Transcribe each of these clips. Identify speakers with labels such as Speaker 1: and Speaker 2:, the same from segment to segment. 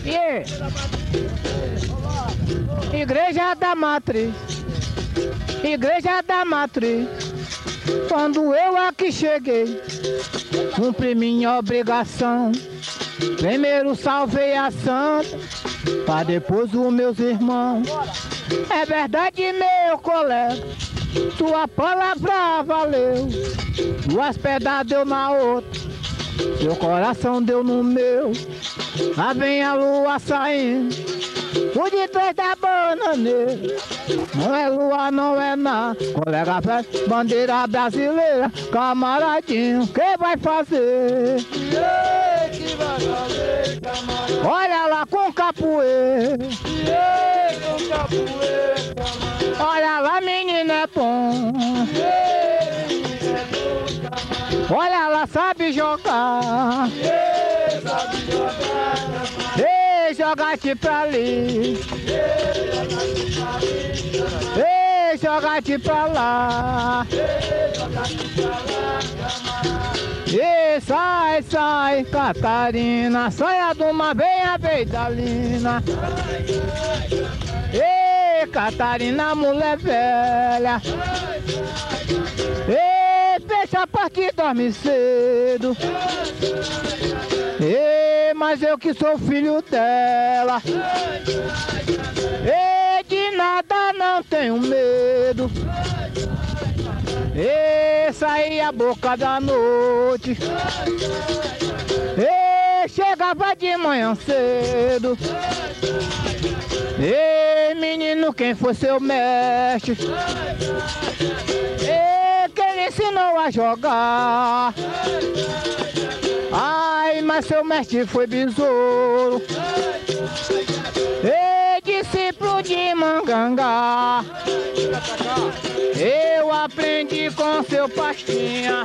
Speaker 1: Yeah. Igreja da Matriz, Igreja da Matriz. Quando eu aqui cheguei, cumpri minha obrigação. Primeiro salvei a santa, pra depois os meus irmãos. É verdade, meu colega, tua palavra valeu. Duas pedras deu na outra, teu coração deu no meu. Lá vem a lua saindo, por detrás da bananeira. Não é lua, não é nada. Colega velho, bandeira brasileira. Camaradinho, quem vai fazer?
Speaker 2: Que vai fazer, camarada?
Speaker 1: Olha lá com capoeira.
Speaker 2: Com capoeira, camarada.
Speaker 1: Olha lá, menino é bom. Olha lá, sabe jogar.
Speaker 2: Sabe jogar, camarada.
Speaker 1: Ei, joga-te pra ali. Ei, joga-te pra lá. E sai, sai, Catarina, saia de uma venha beidalina. E Catarina, mulher velha. E fecha a porta e dorme cedo. E mas eu que sou filho dela. E de nada não tenho medo. E saí a boca da noite. E chegava de manhã cedo. E menino, quem foi seu mestre? E quem lhe ensinou a jogar? Ai, mas seu mestre foi besouro. E discípulo de Mangangá. Eu aprendi com seu pastinha.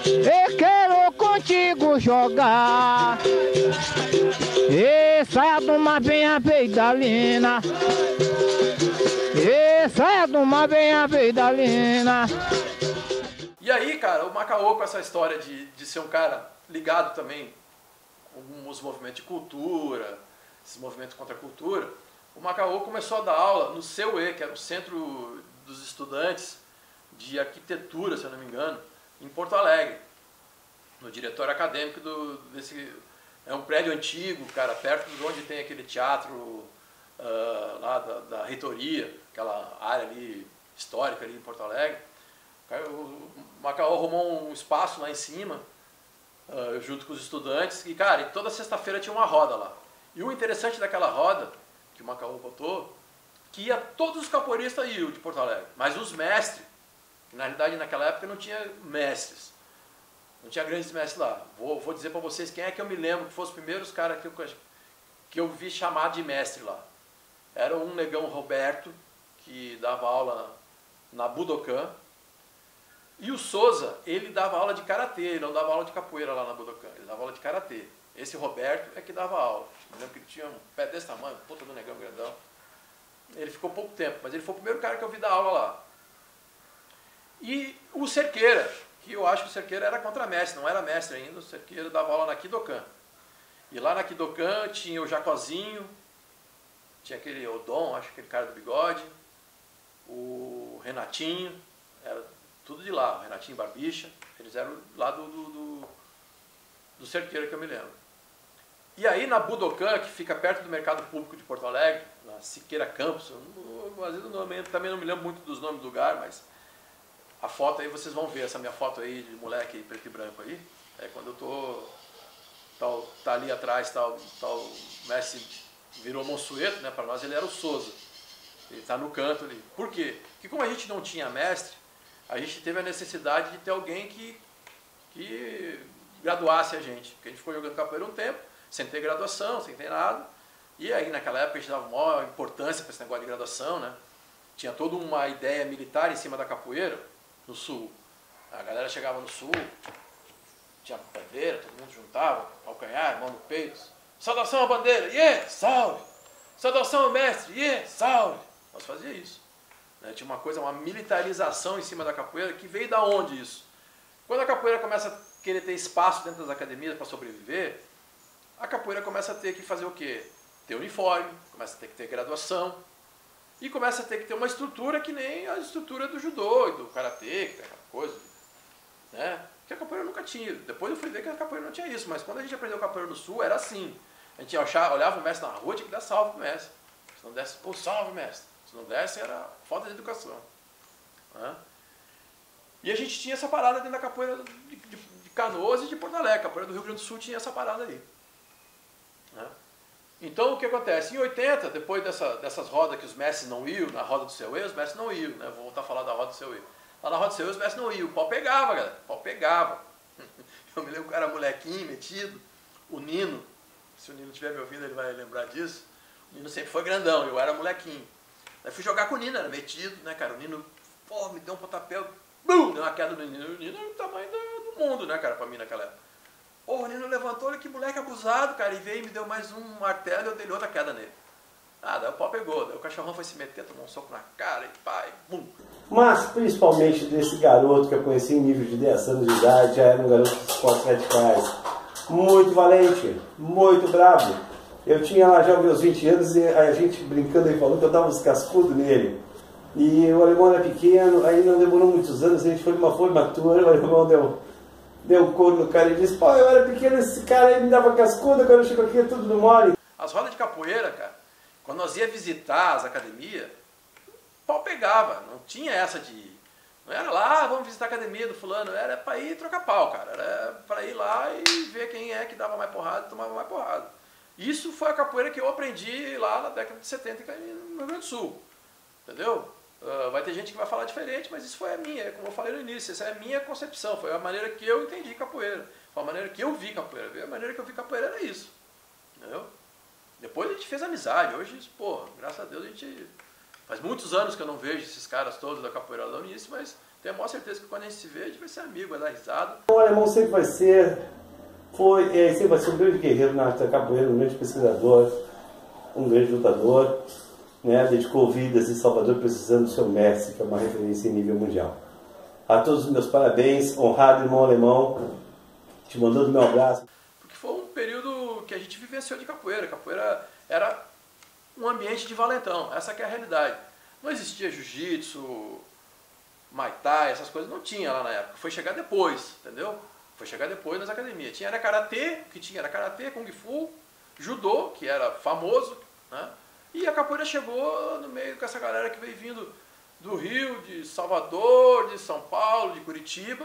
Speaker 1: E quero contigo jogar. E saia de uma venha beidalina. E saia de uma venha beidalina.
Speaker 3: E aí, cara, o Macaô, com essa história de ser um cara ligado também com os movimentos de cultura, esses movimentos contra a cultura, o Macaô começou a dar aula no CUE, que era o Centro dos Estudantes de Arquitetura, se eu não me engano, em Porto Alegre, no diretório acadêmico desse... É um prédio antigo, cara, perto de onde tem aquele teatro lá da reitoria, aquela área ali histórica ali em Porto Alegre. O Macaô arrumou um espaço lá em cima, junto com os estudantes, e cara, toda sexta-feira tinha uma roda lá. E o interessante daquela roda, que o Macaô botou, que ia todos os capoeiristas iam de Porto Alegre, mas os mestres, que na realidade naquela época não tinha mestres, não tinha grandes mestres lá. Vou dizer para vocês quem é que eu me lembro que foram os primeiros caras que eu vi chamar de mestre lá. Era um negão Roberto, que dava aula na Budokan, e o Souza, ele dava aula de karatê, ele não dava aula de capoeira lá na Budokan, ele dava aula de karatê. Esse Roberto é que dava aula. Eu lembro que ele tinha um pé desse tamanho, puta do negão grandão. Ele ficou pouco tempo, mas ele foi o primeiro cara que eu vi dar aula lá. E o Cerqueira, que eu acho que o Cerqueira era contramestre, não era mestre ainda, o Cerqueira dava aula na Kidokan. E lá na Kidokan tinha o Jacozinho, tinha aquele Odon, acho que aquele cara do bigode, o Renatinho, era tudo de lá, o Renatinho Barbicha, eles eram lá do Cerqueira que eu me lembro. E aí na Budokan, que fica perto do Mercado Público de Porto Alegre, na Siqueira Campos, também não me lembro muito dos nomes do lugar, mas a foto aí vocês vão ver, essa minha foto aí de moleque preto e branco aí, é quando eu tô, tá ali atrás, o Messi virou Monsueto, né, para nós ele era o Souza, ele tá no canto ali. Por quê? Porque como a gente não tinha mestre, a gente teve a necessidade de ter alguém que graduasse a gente, porque a gente ficou jogando capoeira um tempo, sem ter graduação, sem ter nada, e aí naquela época a gente dava maior importância para esse negócio de graduação, né, tinha toda uma ideia militar em cima da capoeira, no sul. A galera chegava no sul, tinha bandeira, todo mundo juntava, calcanhar, mão no peito. Saudação à bandeira, yeah, salve! Saudação ao mestre, yeah, salve! Nós fazíamos isso. Né? Tinha uma coisa, uma militarização em cima da capoeira, que veio da onde isso? Quando a capoeira começa a querer ter espaço dentro das academias para sobreviver, a capoeira começa a ter que fazer o quê? Ter uniforme, começa a ter que ter graduação, e começa a ter que ter uma estrutura que nem a estrutura do judô e do karatê, que tem aquela coisa, né? Que a capoeira nunca tinha. Depois eu fui ver que a capoeira não tinha isso, mas quando a gente aprendeu capoeira no Sul, era assim. A gente olhava o mestre na rua, tinha que dar salve pro mestre. Se não desse, pô, salve, mestre. Se não desse, era falta de educação. Né? E a gente tinha essa parada dentro da capoeira de Canoas e de Porto Alegre. A capoeira do Rio Grande do Sul tinha essa parada aí. Né? Então, o que acontece? Em 80, depois dessas rodas que os mestres não iam, na roda do seu os mestres não iam, né? Vou voltar a falar da roda do seu Lá na roda do seu os mestres não iam. O pau pegava, galera. O pau pegava. Eu me lembro que eu era molequinho, metido. O Nino, se o Nino estiver me ouvindo, ele vai lembrar disso. O Nino sempre foi grandão, eu era molequinho. Aí fui jogar com o Nino, era metido, né, cara? O Nino, pô, me deu um pontapé, bum, deu uma queda no Nino. O Nino era o tamanho do mundo, né, cara, pra mim naquela época. Pô, o Nino levantou, olha que moleque abusado, cara, e veio e me deu mais um martelo e eu dei outra queda nele. Ah, daí o pau pegou, daí o cachorrão foi se meter, tomou um soco na cara e pá, e bum.
Speaker 4: Mas, principalmente desse garoto que eu conheci em nível de 10 anos de idade, já era um garoto de esportes radicais. Muito valente, muito bravo. Eu tinha lá já meus 20 anos e a gente brincando aí falou que eu dava uns cascudos nele. E o alemão era pequeno, aí não demorou muitos anos, a gente foi numa formatura, o alemão deu couro no cara e disse, pô, eu era pequeno, esse cara aí me dava cascudo, quando eu chego aqui é tudo no mole.
Speaker 3: As rodas de capoeira, cara, quando nós ia visitar as academias, o pau pegava, não tinha essa de... Não era lá, vamos visitar a academia do fulano, era para ir trocar pau, cara. Era para ir lá e ver quem é que dava mais porrada e tomava mais porrada. Isso foi a capoeira que eu aprendi lá na década de 70 no Rio Grande do Sul. Entendeu? Vai ter gente que vai falar diferente, mas isso foi a minha, como eu falei no início, essa é a minha concepção, foi a maneira que eu entendi capoeira, foi a maneira que eu vi capoeira. A maneira que eu vi capoeira era isso. Entendeu? Depois a gente fez amizade, hoje, pô, graças a Deus a gente... Faz muitos anos que eu não vejo esses caras todos da capoeira lá no início, mas tenho a maior certeza que quando a gente se vê, a gente vai ser amigo, vai dar risada.
Speaker 4: O alemão sempre vai ser, sempre vai ser um grande guerreiro na arte da capoeira, um grande pesquisador, um grande lutador, né? Dedicou vidas em Salvador precisando do seu mestre, que é uma referência em nível mundial. A todos os meus parabéns, honrado irmão alemão, te mandando meu abraço.
Speaker 3: Porque foi um período que a gente vivenciou de capoeira. Capoeira era um ambiente de valentão, essa que é a realidade. Não existia jiu-jitsu, muay thai, essas coisas não tinha lá na época. Foi chegar depois, entendeu? Foi chegar depois nas academias. Era karatê, o que tinha era karatê, kung fu, judô, que era famoso, né? E a capoeira chegou no meio com essa galera que veio vindo do Rio, de Salvador, de São Paulo, de Curitiba.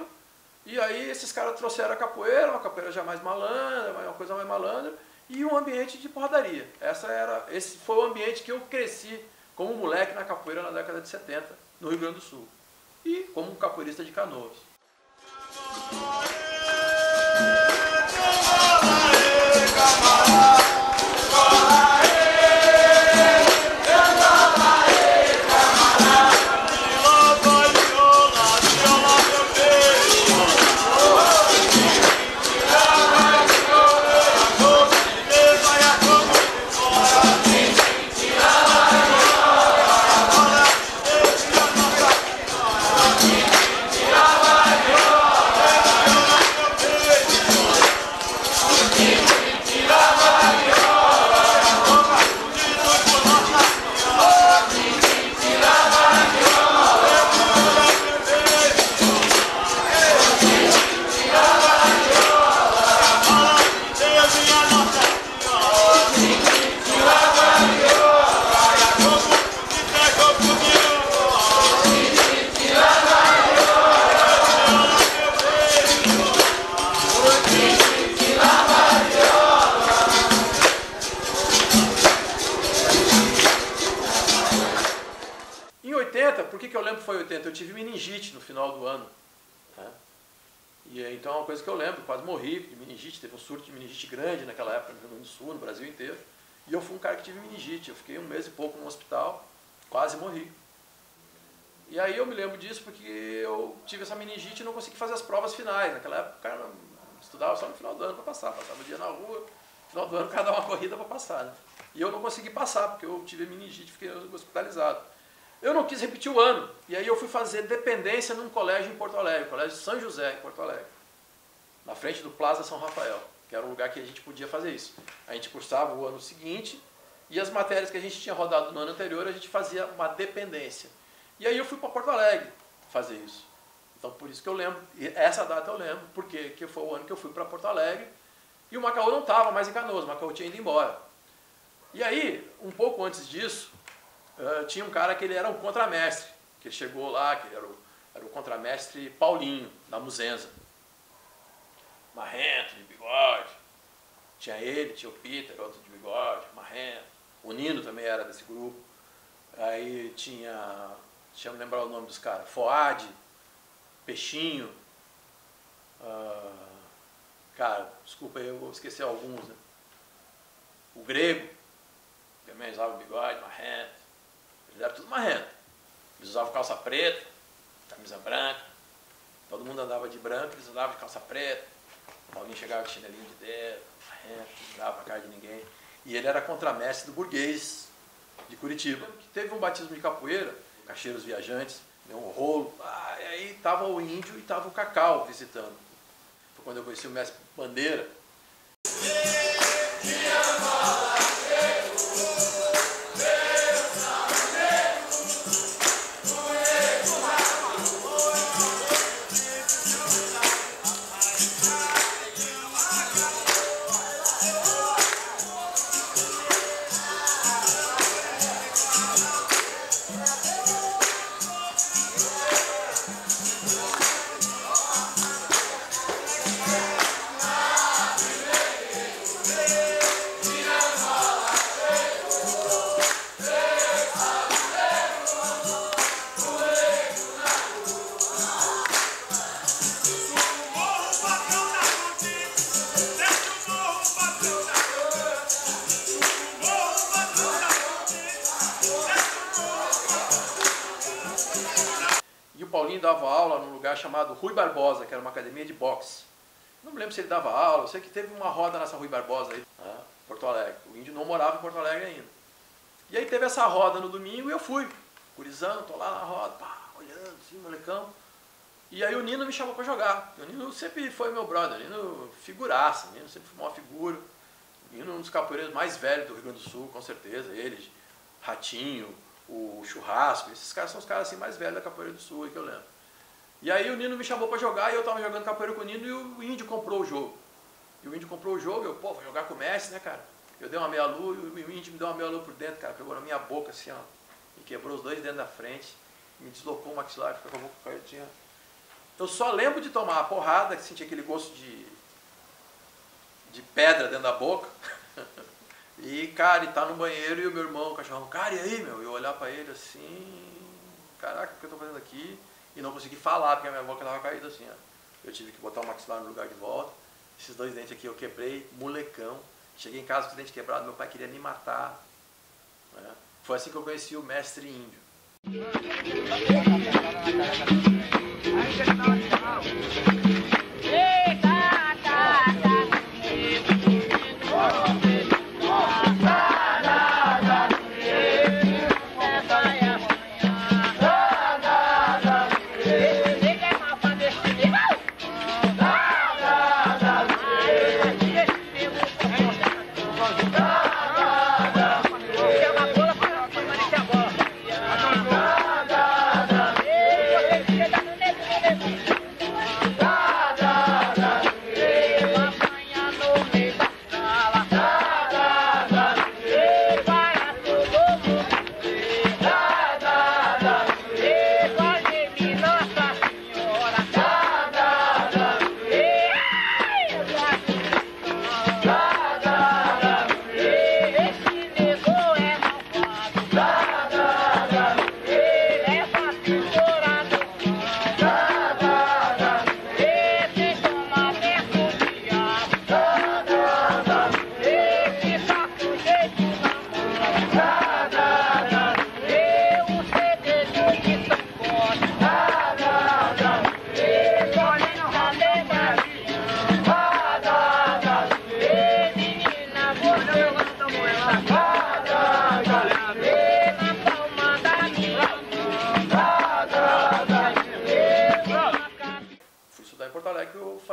Speaker 3: E aí esses caras trouxeram a capoeira, uma capoeira já mais malandra, uma coisa mais malandra, e um ambiente de porradaria. Esse foi o ambiente que eu cresci como moleque na capoeira na década de 70, no Rio Grande do Sul. E como um capoeirista de Canoas. Por que eu lembro que foi 80? Eu tive meningite no final do ano. Né? E então é uma coisa que eu lembro, quase morri de meningite, teve um surto de meningite grande naquela época no Rio Grande do Sul, no Brasil inteiro. E eu fui um cara que tive meningite, eu fiquei 1 mês e pouco no hospital, quase morri. E aí eu me lembro disso porque eu tive essa meningite e não consegui fazer as provas finais. Naquela época o cara estudava só no final do ano para passar, passava o dia na rua, no final do ano o cara dava uma corrida para passar. Né? E eu não consegui passar porque eu tive meningite e fiquei hospitalizado. Eu não quis repetir o ano, e aí eu fui fazer dependência num colégio em Porto Alegre, Colégio São José, em Porto Alegre, na frente do Plaza São Rafael. que era um lugar que a gente podia fazer isso. A gente cursava o ano seguinte e as matérias que a gente tinha rodado no ano anterior, a gente fazia uma dependência. E aí eu fui para Porto Alegre fazer isso. Então por isso que eu lembro, e essa data eu lembro, porque que foi o ano que eu fui para Porto Alegre e o Macaô não estava mais em Canoas, o Macaô tinha ido embora. E aí, um pouco antes disso, tinha um cara que ele era um contramestre, que ele chegou lá, que ele era o contramestre Paulinho, da Muzenza. Marrento, de bigode. Tinha ele, tinha o Peter, outro de bigode, marrento. O Nino também era desse grupo. Aí tinha, deixa eu me lembrar o nome dos caras, Foad, Peixinho. Cara, desculpa aí, eu vou esquecer alguns, né? O Grego, também usava bigode, marrento. Eles eram tudo marrento. Eles usavam calça preta, camisa branca. Todo mundo andava de branco, eles usavam de calça preta. Alguém chegava de chinelinho de dedo, marrento, não dava pra cara de ninguém. E ele era contramestre do Burguês, de Curitiba. Que teve um batismo de capoeira, Cacheiros Viajantes, deu um rolo. E aí tava o Índio e tava o Cacau visitando. Foi quando eu conheci o mestre Bandeira. Dava aula num lugar chamado Rui Barbosa, que era uma academia de boxe. Não me lembro se ele dava aula, eu sei que teve uma roda nessa Rui Barbosa aí, Porto Alegre. O Índio não morava em Porto Alegre ainda. E aí teve essa roda no domingo e eu fui. Gurizão, tô lá na roda, pá, olhando assim, molecão. E aí o Nino me chamou pra jogar. O Nino sempre foi meu brother, o Nino figuraça, o Nino sempre foi uma figura. O Nino é um dos capoeireiros mais velhos do Rio Grande do Sul, com certeza. Ele, Ratinho, o Churrasco, esses caras são os caras assim mais velhos da capoeira do Sul aí que eu lembro. E aí o Nino me chamou pra jogar e eu tava jogando capoeira com o Nino e o Índio comprou o jogo. E o Índio comprou o jogo e eu, pô, vou jogar com o Messi, né, cara? Eu dei uma meia-lua e o Índio me deu uma meia-lua por dentro, cara. Pegou na minha boca assim, ó, e quebrou os dois dentes da frente, me deslocou o maxilar, ficou com a boca caidinha. Eu só lembro de tomar a porrada, que senti aquele gosto de pedra dentro da boca. E, cara, ele tá no banheiro e o meu irmão, o cachorrão, cara, e aí, meu? Eu olhar pra ele assim, caraca, o que eu tô fazendo aqui? E não consegui falar, porque a minha boca tava caída assim, ó. Eu tive que botar o maxilar no lugar de volta. Esses dois dentes aqui eu quebrei, molecão. Cheguei em casa com os dentes quebrados, meu pai queria me matar. Né? Foi assim que eu conheci o mestre Índio.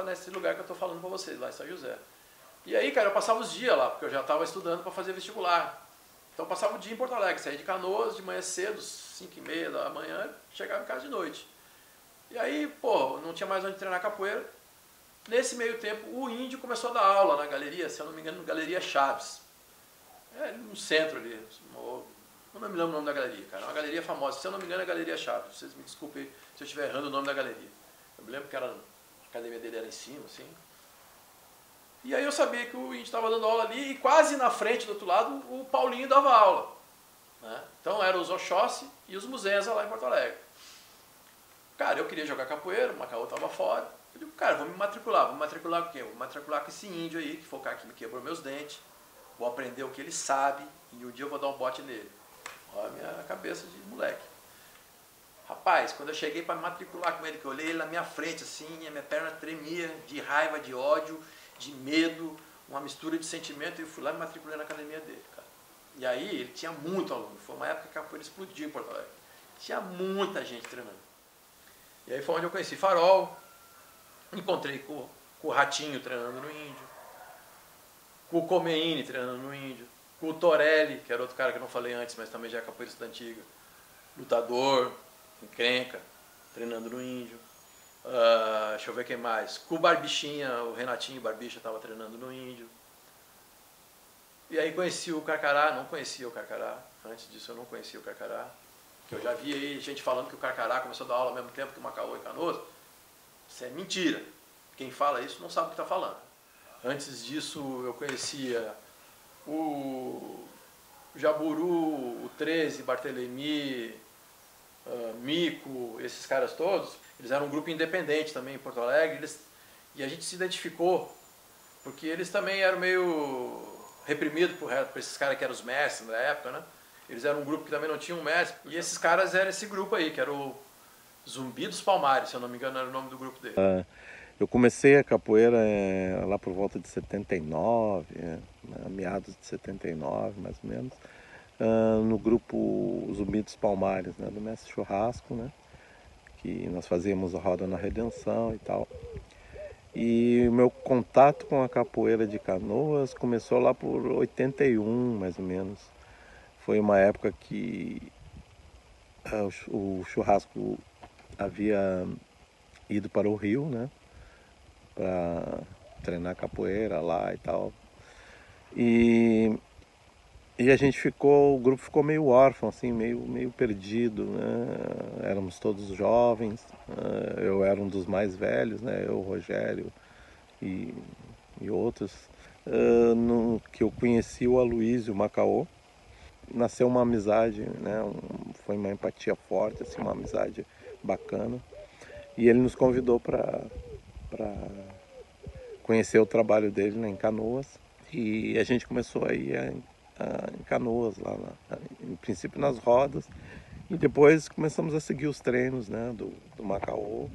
Speaker 3: Nesse lugar que eu estou falando para vocês, lá em São José. E aí, cara, eu passava os dias lá, porque eu já estava estudando para fazer vestibular. Então eu passava o dia em Porto Alegre, saía de Canoas de manhã cedo, 5h30 da manhã, chegava em casa de noite. E aí, pô, não tinha mais onde treinar capoeira. Nesse meio tempo, o Índio começou a dar aula na galeria, se eu não me engano, Galeria Chaves. No centro ali, eu não me lembro o nome da galeria, cara. É uma galeria famosa, se eu não me engano é a Galeria Chaves. Vocês me desculpem se eu estiver errando o nome da galeria. Eu me lembro que a academia dele era em cima, assim. E aí eu sabia que o Índio estava dando aula ali e quase na frente, do outro lado, o Paulinho dava aula. Né? Então eram os Oxóssi e os Muzenza lá em Porto Alegre. Cara, eu queria jogar capoeira, o Macaô estava fora. Eu digo, cara, vou me matricular. Vou matricular com quem? Vou matricular com esse índio aí, que foi o cara que me quebrou meus dentes. Vou aprender o que ele sabe e um dia eu vou dar um bote nele. Olha a minha cabeça de moleque. Rapaz, quando eu cheguei para me matricular com ele, que eu olhei ele na minha frente, assim, a minha perna tremia de raiva, de ódio, de medo, uma mistura de sentimento, e eu fui lá e me matriculei na academia dele, cara. E aí ele tinha muito aluno. Foi uma época que a capoeira explodiu em Porto Alegre. Tinha muita gente treinando. E aí foi onde eu conheci Farol, encontrei com o Ratinho treinando no Índio, com o Comeini treinando no Índio, com o Torelli, que era outro cara que eu não falei antes, mas também já é capoeirista antiga, lutador, encrenca, treinando no Índio. Deixa eu ver quem mais. Com o Barbichinha, o Renatinho Barbicha estava treinando no Índio. E aí conheci o Carcará, não conhecia o Carcará, antes disso eu não conhecia o Carcará. Que eu já vi aí gente falando que o Carcará começou a dar aula ao mesmo tempo que o Macaô e Canoas. Isso é mentira. Quem fala isso não sabe o que está falando. Antes disso eu conhecia o Jaburu, o 13, Barthelemy, Mico, esses caras todos. Eles eram um grupo independente também em Porto Alegre. E a gente se identificou, porque eles também eram meio reprimidos por esses caras que eram os mestres da época, né? Eles eram um grupo que também não tinha um mestre. E esses caras eram esse grupo aí, que era o Zumbi dos Palmares, se eu não me engano era o nome do grupo dele.
Speaker 5: Eu comecei a capoeira lá por volta de 79, meados de 79 mais ou menos, no grupo Zumbi dos Palmares, né, do Mestre Churrasco, né, que nós fazíamos a Roda na Redenção e tal. E o meu contato com a capoeira de Canoas começou lá por 81, mais ou menos. Foi uma época que o Churrasco havia ido para o Rio, né, para treinar capoeira lá e tal. E a gente ficou, o grupo ficou meio órfão, assim, meio perdido, né? Éramos todos jovens, eu era um dos mais velhos, né? Eu, o Rogério e outros. No que eu conheci o Aloysio, o Macaô, nasceu uma amizade, né? Foi uma empatia forte, assim, uma amizade bacana. E ele nos convidou para conhecer o trabalho dele, né, em Canoas. E a gente começou a ir em Canoas, lá em princípio nas rodas. E depois começamos a seguir os treinos, né, do Macaô.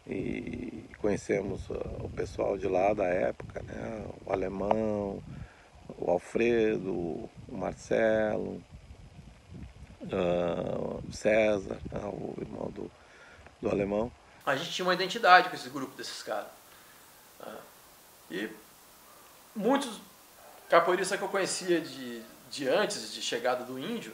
Speaker 5: E conhecemos o pessoal de lá da época, né, o Alemão, o Alfredo, o Marcelo, o César, né, o irmão do Alemão.
Speaker 3: A gente tinha uma identidade com esse grupo desses caras. E muitos capoeiristas que eu conhecia de antes de chegada do Índio,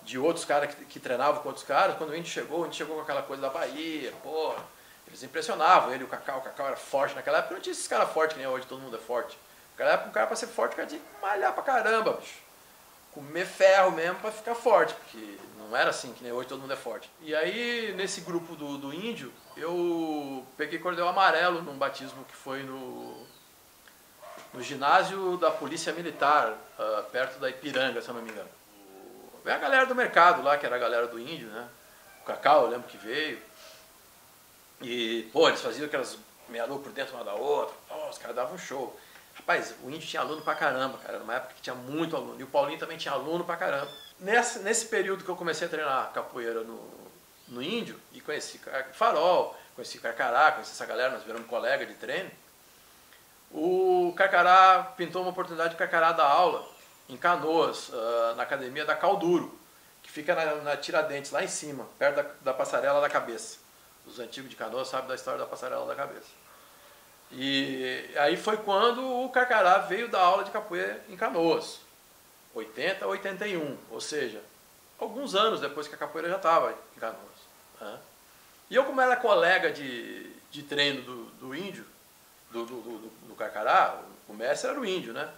Speaker 3: de outros caras que treinavam com outros caras, quando o Índio chegou com aquela coisa da Bahia, porra, eles impressionavam ele, o Cacau era forte naquela época, não tinha esses caras fortes que nem hoje todo mundo é forte. Naquela época, um cara pra ser forte, o cara tinha que malhar pra caramba, bicho. Comer ferro mesmo pra ficar forte, porque não era assim que nem hoje todo mundo é forte. E aí, nesse grupo do Índio, eu peguei cordel amarelo num batismo que foi no ginásio da Polícia Militar, perto da Ipiranga, se eu não me engano. Veio a galera do mercado lá, que era a galera do Índio, né? O Cacau, eu lembro que veio. E, pô, eles faziam aquelas meia-lua por dentro uma da outra. Pô, os caras davam um show. Rapaz, o Índio tinha aluno pra caramba, cara. Numa época que tinha muito aluno. E o Paulinho também tinha aluno pra caramba. Nesse período que eu comecei a treinar capoeira no Índio, e conheci Farol, conheci Carcará, conheci essa galera, nós viramos colega de treino, o Carcará pintou uma oportunidade de Carcará dar aula em Canoas, na academia da Calduro, que fica na Tiradentes, lá em cima, perto da Passarela da Cabeça. Os antigos de Canoas sabem da história da Passarela da Cabeça. E aí foi quando o Carcará veio dar aula de capoeira em Canoas, 80 a 81, ou seja, alguns anos depois que a capoeira já estava em Canoas. Né? E eu, como era colega de treino do índio, do Carcará, o mestre era o índio, né?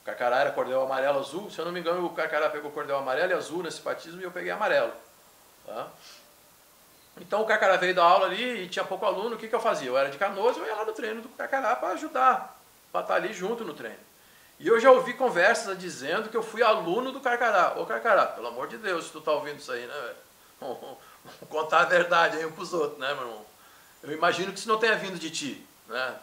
Speaker 3: O Carcará era cordel amarelo azul, se eu não me engano o Carcará pegou cordel amarelo e azul nesse batismo e eu peguei amarelo. Tá? Então o Carcará veio dar aula ali e tinha pouco aluno, o que eu fazia? Eu era de Canoas, eu ia lá no treino do Carcará para ajudar, para estar ali junto no treino. E eu já ouvi conversas dizendo que eu fui aluno do Carcará. Ô Carcará, pelo amor de Deus, se tu tá ouvindo isso aí, né, velho? Vamos contar a verdade aí um pros outros, né, meu irmão? Eu imagino que isso não tenha vindo de ti, né?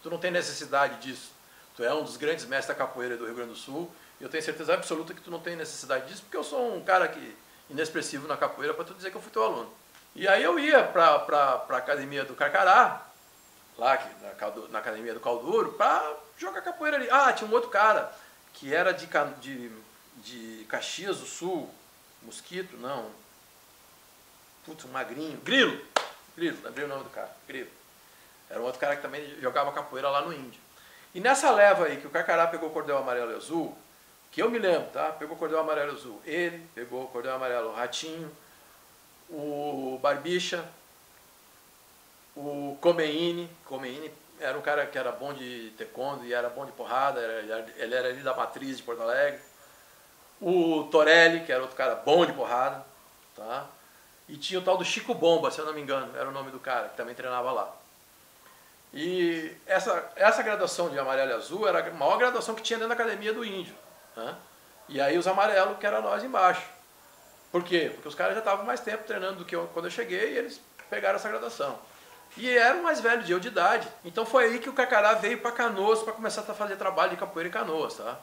Speaker 3: Tu não tem necessidade disso. Tu é um dos grandes mestres da capoeira do Rio Grande do Sul e eu tenho certeza absoluta que tu não tem necessidade disso, porque eu sou um cara inexpressivo na capoeira para tu dizer que eu fui teu aluno. E aí eu ia para a academia do Carcará, lá na academia do Calduro, para jogar capoeira ali. Ah, tinha um outro cara que era de Caxias do Sul, Mosquito, não. Putz, um magrinho. Grilo, lembrei o nome do cara, Grilo. Era um outro cara que também jogava capoeira lá no Índio. E nessa leva aí que o Carcará pegou o cordel amarelo e azul, que eu me lembro, tá? Pegou o cordel amarelo e azul. Ele pegou o cordel amarelo, o Ratinho, o Barbicha, o Comeine. Comeine era um cara que era bom de taekwondo e era bom de porrada, ele era ali da Matriz de Porto Alegre. O Torelli, que era outro cara bom de porrada, tá? E tinha o tal do Chico Bomba, se eu não me engano, era o nome do cara, que também treinava lá. E essa graduação de amarelo e azul era a maior graduação que tinha dentro da academia do Índio. Né? E aí os amarelos, que era nós embaixo. Por quê? Porque os caras já estavam mais tempo treinando do que quando eu cheguei e eles pegaram essa graduação. E eram mais velhos de eu de idade. Então foi aí que o Carcará veio para Canoas para começar a fazer trabalho de capoeira em Canoas. Tá?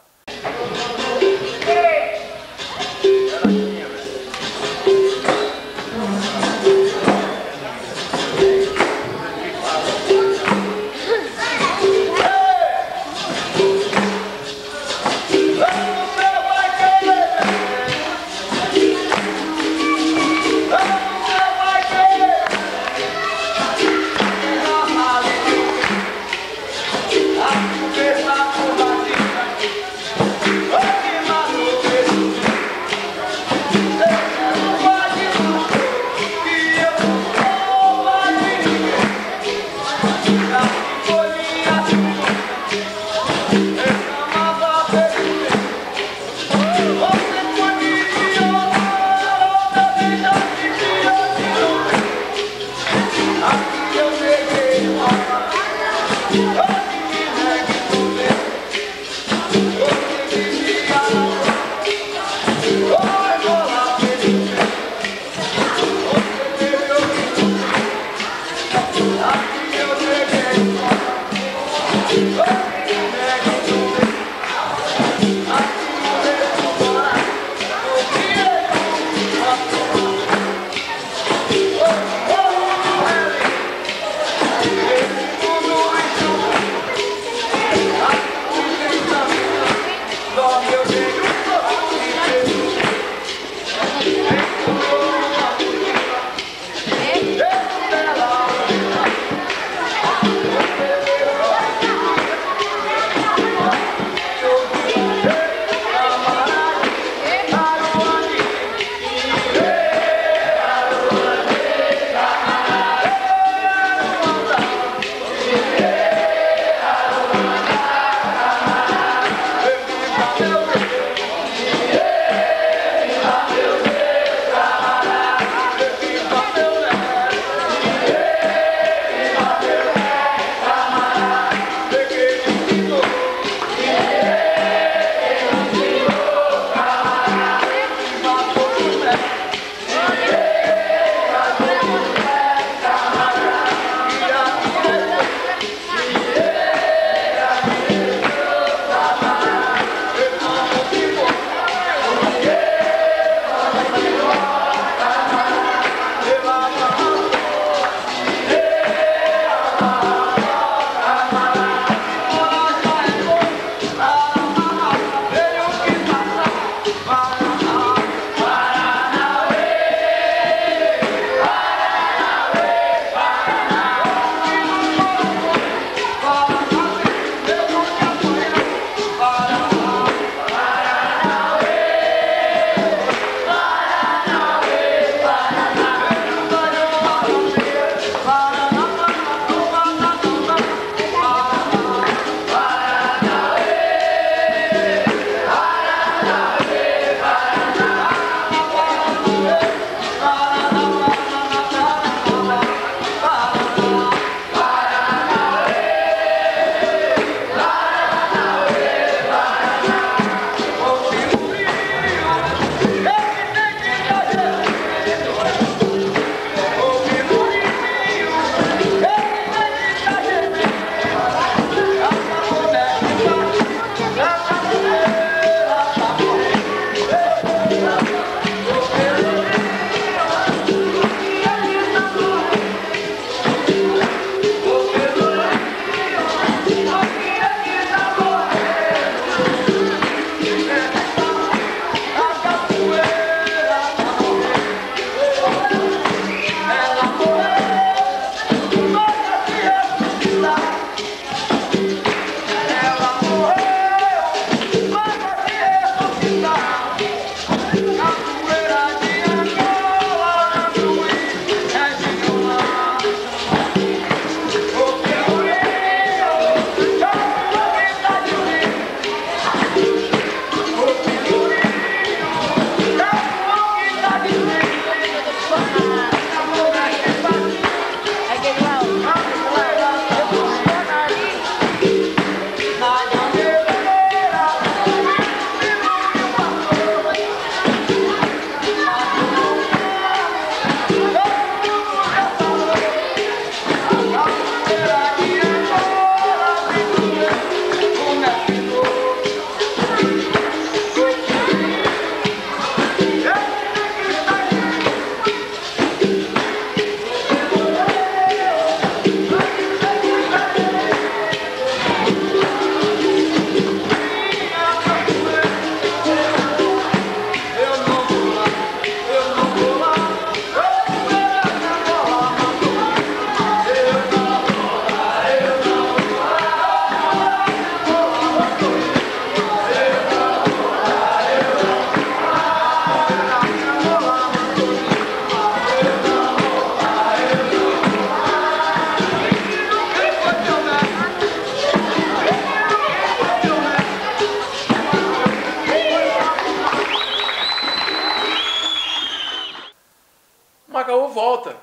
Speaker 3: volta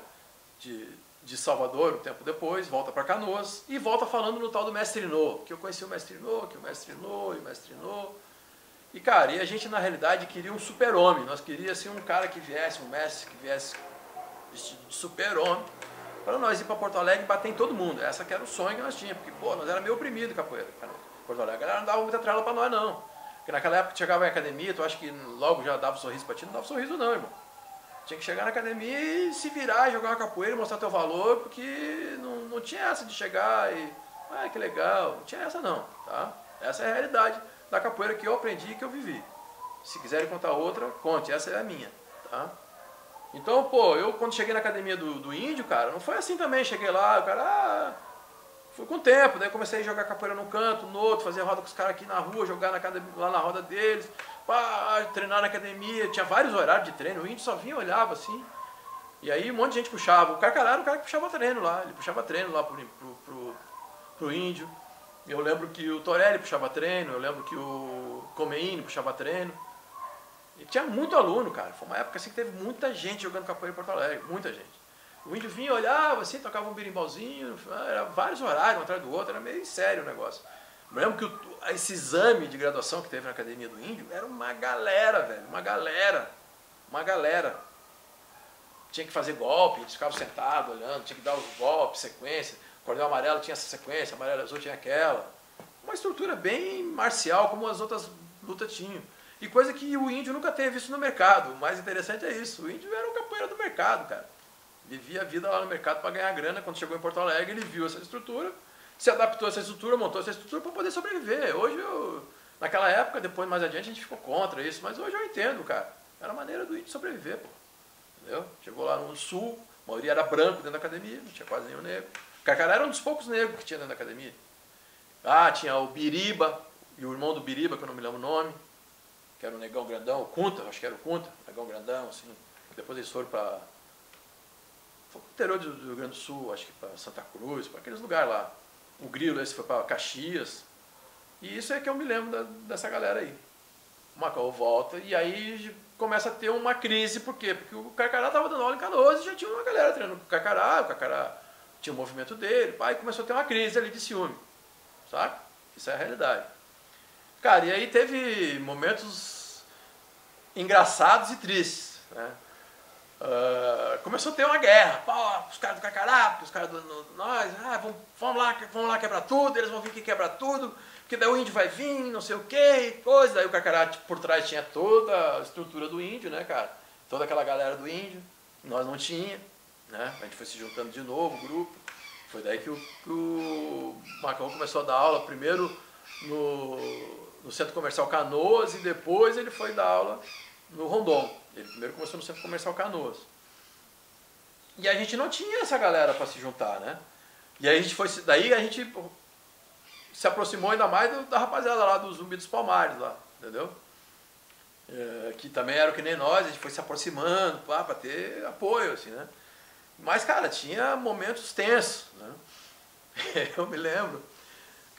Speaker 3: de Salvador um tempo depois, volta para Canoas e volta falando no tal do Mestre Nô, que eu conheci o Mestre Nô, que o Mestre Nô e o Mestre Nô. E, cara, e a gente, na realidade, queria um super-homem. Nós queríamos, assim, um cara que viesse, um mestre que viesse vestido de super-homem, para nós ir para Porto Alegre e bater em todo mundo. Essa que era o sonho que nós tínhamos, porque, pô, nós era meio oprimido capoeira, Porto Alegre. A galera não dava muita trela para nós, não. Porque naquela época, chegava em academia, tu acha que logo já dava sorriso para ti? Não dava sorriso, não, irmão. Tinha que chegar na academia e se virar, jogar uma capoeira e mostrar teu valor, porque não tinha essa de chegar e... Ah, que legal. Não tinha essa, não, tá? Essa é a realidade da capoeira que eu aprendi e que eu vivi. Se quiserem contar outra, conte, essa é a minha, tá? Então, pô, eu quando cheguei na academia do índio, cara, não foi assim também, cheguei lá, o cara, fui com o tempo, daí comecei a jogar capoeira num canto, no outro, fazer roda com os caras aqui na rua, jogar na academia, lá na roda deles, pá, treinar na academia, tinha vários horários de treino, o índio só vinha e olhava assim, e aí um monte de gente puxava, o Carcará era o cara que puxava treino lá, ele puxava treino lá pro índio. Eu lembro que o Torelli puxava treino, eu lembro que o Comeini puxava treino. E tinha muito aluno, cara. Foi uma época assim que teve muita gente jogando capoeira em Porto Alegre, muita gente. O índio vinha, olhava assim, tocava um berimbauzinho, era vários horários um atrás do outro, era meio sério o negócio. Eu lembro que esse exame de graduação que teve na academia do índio era uma galera, velho, uma galera. Tinha que fazer golpe, a gente ficava sentado olhando, tinha que dar os golpes, sequência. Cordel amarelo tinha essa sequência, amarelo azul tinha aquela. Uma estrutura bem marcial, como as outras lutas tinham. E coisa que o índio nunca teve isso no mercado. O mais interessante é isso. O índio era um capoeira do mercado, cara. Vivia a vida lá no mercado para ganhar grana. Quando chegou em Porto Alegre, ele viu essa estrutura, se adaptou a essa estrutura, montou essa estrutura para poder sobreviver. Hoje, naquela época, depois mais adiante, a gente ficou contra isso. Mas hoje eu entendo, cara. Era a maneira do índio sobreviver, pô. Entendeu? Chegou lá no sul, a maioria era branco dentro da academia, não tinha quase nenhum negro. O Carcará era um dos poucos negros que tinha dentro da academia. Ah, tinha o Biriba, e o irmão do Biriba, que eu não me lembro o nome, que era o negão grandão, o Cunta, acho que era o Cunta, negão grandão, assim. Depois eles foram para o interior do Rio Grande do Sul, acho que para Santa Cruz, para aqueles lugares lá. O Grilo, esse foi para Caxias. E isso é que eu me lembro dessa galera aí. O Macau volta e aí começa a ter uma crise, por quê? Porque o Carcará estava dando aula em Canoas e já tinha uma galera treinando com o Carcará tinha o movimento dele, pai, começou a ter uma crise ali de ciúme, saca? Isso é a realidade. Cara, e aí teve momentos engraçados e tristes, né? Começou a ter uma guerra, pô, os caras do Carcará, os caras nós, vamos lá quebrar tudo, eles vão vir aqui quebrar tudo, porque daí o índio vai vir, não sei o que, coisa, daí o Carcará por trás tinha toda a estrutura do índio, né, cara? Toda aquela galera do índio, nós não tinha. Né? A gente foi se juntando de novo, o grupo. Foi daí que o Macau começou a dar aula, primeiro no Centro Comercial Canoas e depois ele foi dar aula no Rondon. Ele primeiro começou no Centro Comercial Canoas. E a gente não tinha essa galera para se juntar, né? E aí daí a gente se aproximou ainda mais da rapaziada lá do Zumbi dos Palmares, lá, entendeu? Que também era que nem nós, a gente foi se aproximando para ter apoio, assim, né? Mas, cara, tinha momentos tensos, né? Eu me lembro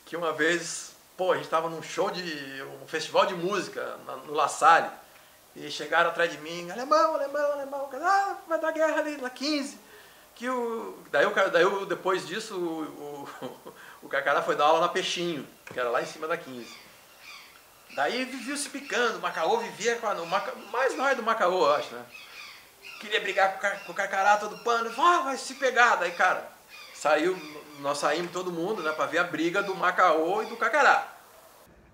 Speaker 3: que uma vez, pô, a gente estava num um festival de música no La Salle, e chegaram atrás de mim, alemão, vai dar guerra ali na 15. Daí depois disso, o Carcará foi dar aula na Peixinho, que era lá em cima da 15. Daí vivia se picando, o Macaô vivia com mais nós do Macaô, eu acho, né? Queria brigar com o Carcará todo pano, vai se pegar. Daí, cara, nós saímos todo mundo, né, pra ver a briga do Macaô e do Carcará.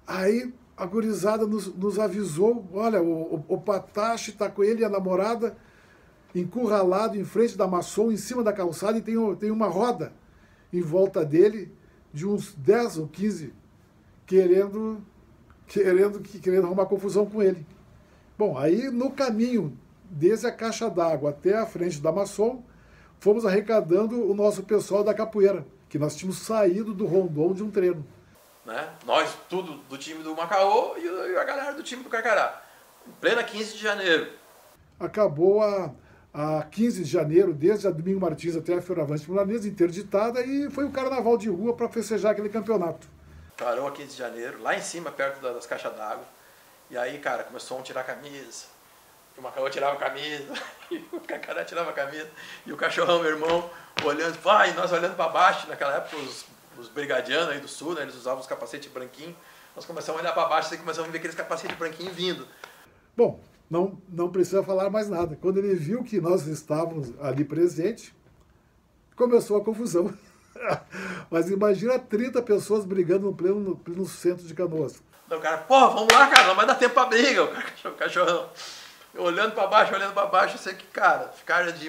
Speaker 6: Aí a gurizada nos avisou, olha, o Patache tá com ele e a namorada encurralado em frente da maçom, em cima da calçada, e tem uma roda em volta dele, de uns 10 ou 15, querendo arrumar confusão com ele. Bom, aí no caminho, desde a caixa d'água até a frente da maçom, fomos arrecadando o nosso pessoal da capoeira, que nós tínhamos saído do Rondon de um treino.
Speaker 3: Né? Nós, tudo do time do Macaô e a galera do time do Carcará. Em plena 15 de janeiro.
Speaker 6: Acabou a 15 de janeiro, desde a Domingo Martins até a Fioravante Milanesa, interditada, e foi o carnaval de rua para festejar aquele campeonato.
Speaker 3: Parou a 15 de janeiro, lá em cima, perto das caixas d'água. E aí, cara, começou a tirar a camisa. O Macaô tirava a camisa, e o Carcará tirava a camisa, e o Cachorrão, meu irmão, olhando, vai, nós olhando para baixo. Naquela época os brigadianos aí do sul, né, eles usavam os capacetes branquinhos. Nós começamos a olhar para baixo e começamos a ver aqueles capacetes branquinhos vindo.
Speaker 6: Bom, não precisa falar mais nada. Quando ele viu que nós estávamos ali presentes, começou a confusão. Mas imagina 30 pessoas brigando no pleno centro de Canoas.
Speaker 3: Então o cara, pô, vamos lá, cara, não vai dar tempo para briga. O Cachorrão olhando para baixo, eu sei que, cara, ficaram de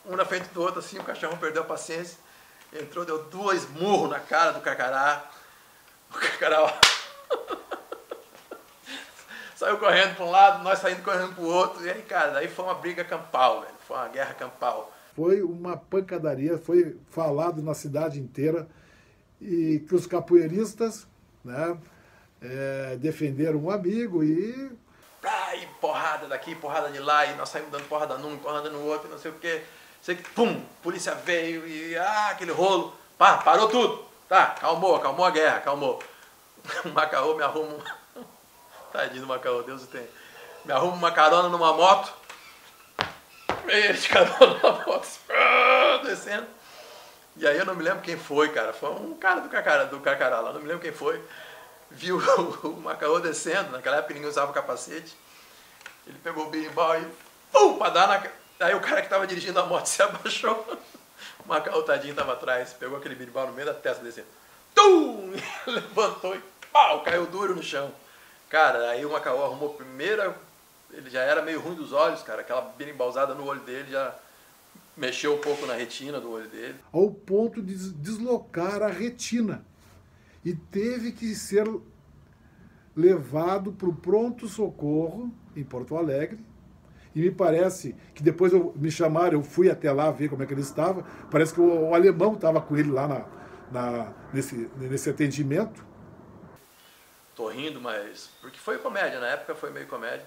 Speaker 3: um na frente do outro assim, o Cachorrão perdeu a paciência, entrou, deu 2 murros na cara do Carcará. O Carcará saiu correndo para um lado, nós saindo correndo para o outro. E aí, cara, daí foi uma briga campal, velho. Foi uma guerra campal.
Speaker 6: Foi uma pancadaria, foi falado na cidade inteira e que os capoeiristas, né, defenderam um amigo e...
Speaker 3: E porrada daqui, porrada de lá, e nós saímos dando porrada num, porrada no outro, não sei o quê. Sei que, pum, polícia veio e aquele rolo. Pá, parou tudo. Tá, calmou a guerra, calmou. O Macaô me arruma tadinho do Macaô, Deus o tem. Me arruma uma carona numa moto. Ele de carona na moto, descendo. E aí eu não me lembro quem foi, cara. Foi um cara do Carcará lá, não me lembro quem foi. Viu o Macaô descendo, naquela época ninguém usava capacete. Ele pegou o berimbau e pum, pra dar na... Aí o cara que tava dirigindo a moto se abaixou. O Macaô, tadinho, tava atrás, pegou aquele berimbau no meio da testa descendo. Tum! Levantou e pau, caiu duro no chão. Cara, aí o Macaô arrumou primeira... Ele já era meio ruim dos olhos, cara. Aquela berimbauzada no olho dele já mexeu um pouco na retina do olho dele.
Speaker 6: Ao ponto de deslocar a retina. E teve que ser levado para o pronto-socorro em Porto Alegre. E me parece que depois me chamaram, eu fui até lá ver como é que ele estava. Parece que o alemão estava com ele lá nesse atendimento.
Speaker 3: Tô rindo, mas... Porque foi comédia, na época foi meio comédia.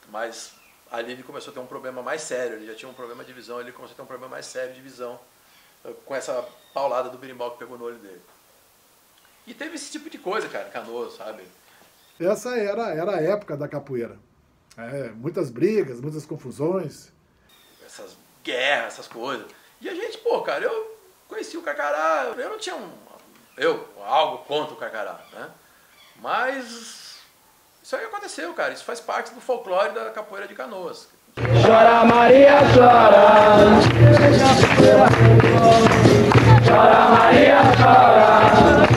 Speaker 3: Mas ali ele começou a ter um problema mais sério. Ele já tinha um problema de visão, ele começou a ter um problema mais sério de visão. Com essa paulada do berimbau que pegou no olho dele. E teve esse tipo de coisa, cara, Canoas, sabe?
Speaker 6: Essa era a época da capoeira. Muitas brigas, muitas confusões.
Speaker 3: Essas guerras, essas coisas. E a gente, pô, cara, eu conheci o Carcará, eu não tinha algo contra o Carcará, né? Mas isso aí aconteceu, cara, isso faz parte do folclore da capoeira de Canoas.
Speaker 2: Chora Maria, chora. Chora Maria, chora.